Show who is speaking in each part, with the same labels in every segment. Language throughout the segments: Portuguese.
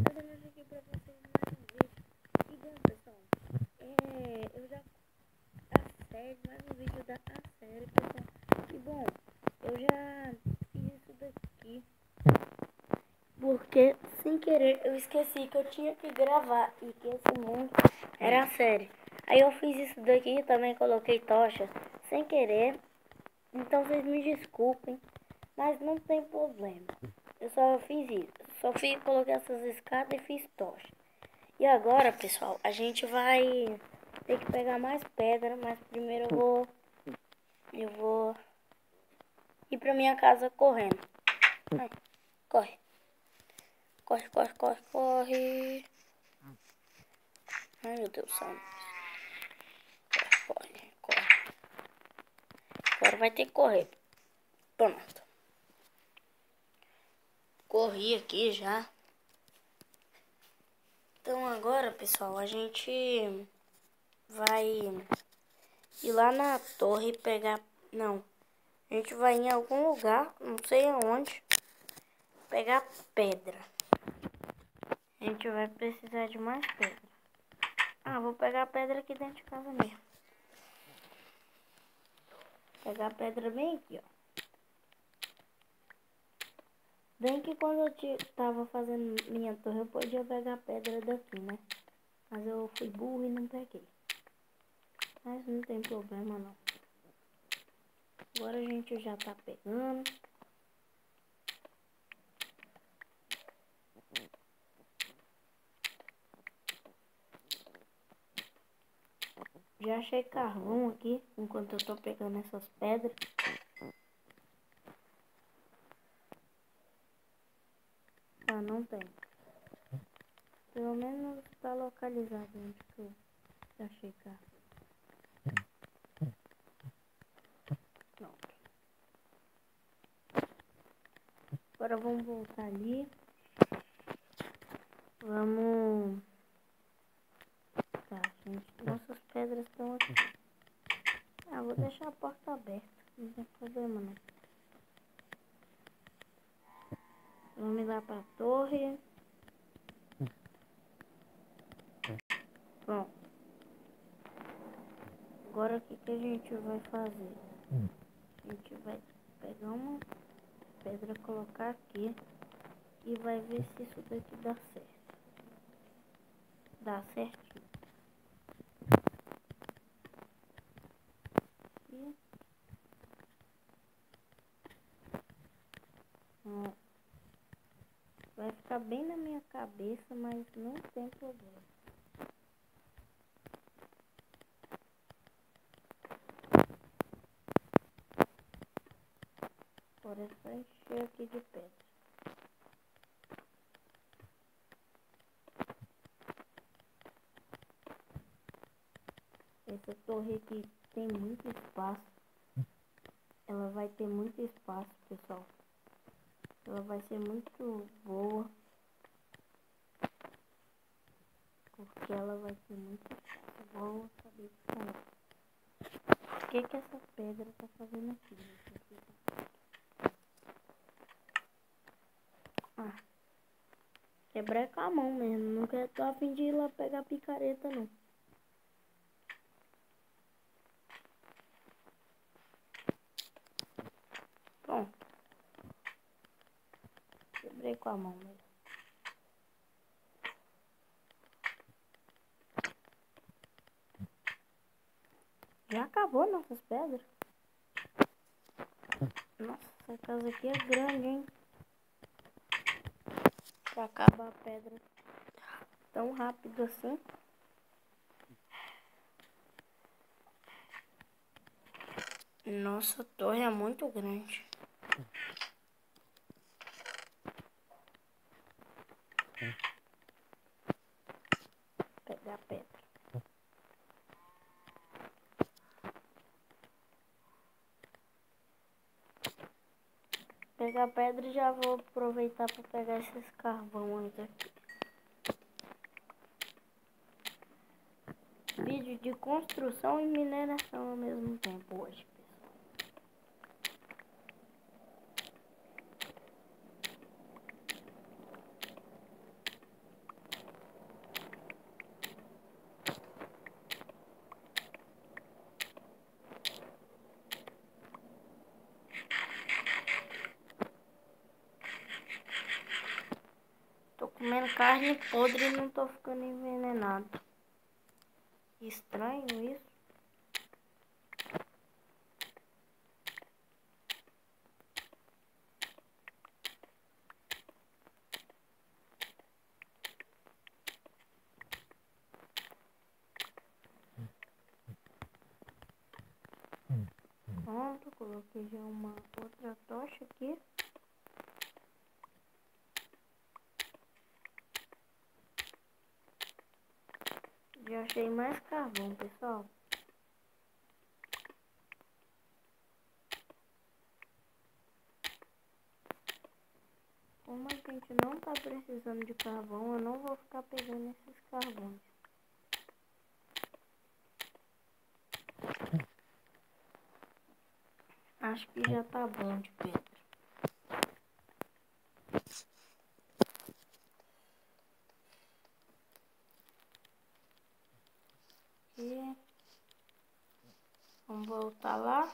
Speaker 1: Trazendo aqui pra vocês mais um vídeo. E bom, pessoal, eu já mais um vídeo da série, pessoal. E bom, eu já fiz isso daqui porque sem querer eu esqueci que eu tinha que gravar e que esse mundo era a série. Aí eu fiz isso daqui e também coloquei tocha sem querer. Então vocês me desculpem, mas não tem problema. Eu só fiz isso. Coloquei essas escadas e fiz tocha. E agora, pessoal, a gente vai ter que pegar mais pedra, mas primeiro eu vou ir pra minha casa correndo. Ai, corre. Corre, corre, corre, corre. Ai, meu Deus do céu. Corre, corre. Agora vai ter que correr. Pronto. Corri aqui já. Então agora, pessoal, a gente vai ir lá na torre pegar... Não. A gente vai em algum lugar, não sei aonde, pegar pedra. A gente vai precisar de mais pedra. Ah, vou pegar pedra aqui dentro de casa mesmo. Pegar pedra bem aqui, ó. Bem que quando eu tava fazendo minha torre, eu podia pegar pedra daqui, né? Mas eu fui burro e não peguei. Mas não tem problema, não. Agora a gente já tá pegando. Já achei carvão aqui, enquanto eu tô pegando essas pedras. Ah, não tem. Pelo menos tá localizado onde que eu achei carvão. Pronto. Agora vamos voltar ali. Vamos... Tá, gente. Nossas pedras estão aqui. Ah, vou deixar a porta aberta. Não tem problema, não. Vamos ir lá pra torre. Pronto. Agora o que a gente vai fazer? A gente vai pegar uma pedra, colocar aqui. E vai ver se isso daqui dá certo. Dá certinho. E... ó, vai ficar bem na minha cabeça, mas não tem problema. Agora é só encher aqui de pedra. Essa torre aqui tem muito espaço. Ela vai ter muito espaço, pessoal. Ela vai ser muito boa. Porque ela vai ter muito espaço. Vou saber falar. O que essa pedra tá fazendo aqui? Ah, quebrar com a mão mesmo. Não tô a fim de ir lá pegar picareta, não. Pronto. Quebrei com a mão mesmo. Já acabou nossas pedras? Nossa, essa casa aqui é grande, hein? Pra acabar a pedra tão rápido assim. Nossa, a torre é muito grande. Pegar pedra. Pegar pedra e já vou aproveitar para pegar esses carvões aqui. Vídeo de construção e mineração ao mesmo tempo hoje, pessoal. comendo carne podre e não tô ficando envenenado. Estranho isso. Pronto, coloquei já uma outra tocha aqui. Já achei mais carvão, pessoal. Como a gente não tá precisando de carvão, eu não vou ficar pegando esses carvões. Acho que já tá bom de pedra. E vamos voltar lá.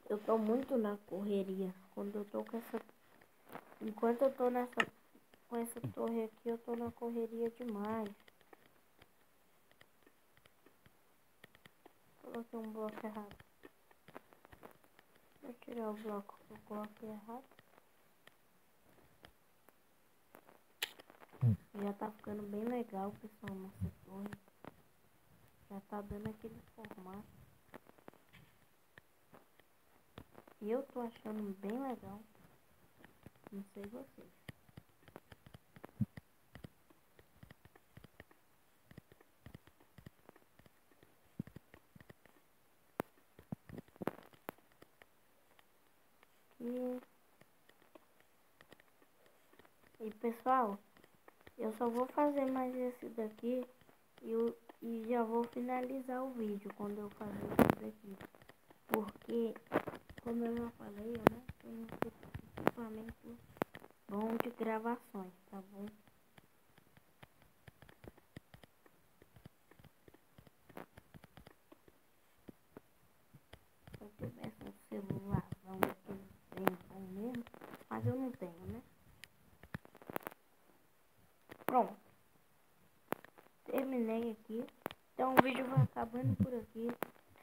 Speaker 1: Eu tô muito na correria. Quando eu tô com essa... Enquanto eu tô com essa torre aqui, eu tô na correria demais. Coloquei um bloco errado. Vou tirar o bloco que eu coloquei errado. Já tá ficando bem legal, pessoal, nossa torre. Já tá dando aquele formato. E eu tô achando bem legal. Não sei vocês. E pessoal, eu só vou fazer mais esse daqui e já vou finalizar o vídeo quando eu fazer esse daqui. Porque, como eu já falei, eu não tenho equipamento bom de gravações, tá bom? Se eu tivesse um celularzão daquele bem bom mesmo, mas eu não tenho, né? Pronto. Terminei aqui. Então o vídeo vai acabando por aqui.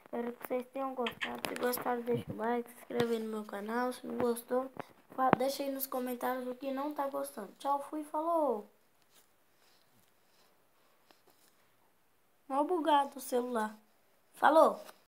Speaker 1: Espero que vocês tenham gostado. Se gostaram, deixa o like, se inscreve no meu canal. Se não gostou, deixa aí nos comentários o que não tá gostando. Tchau, fui, falou! Mal bugado o celular. Falou!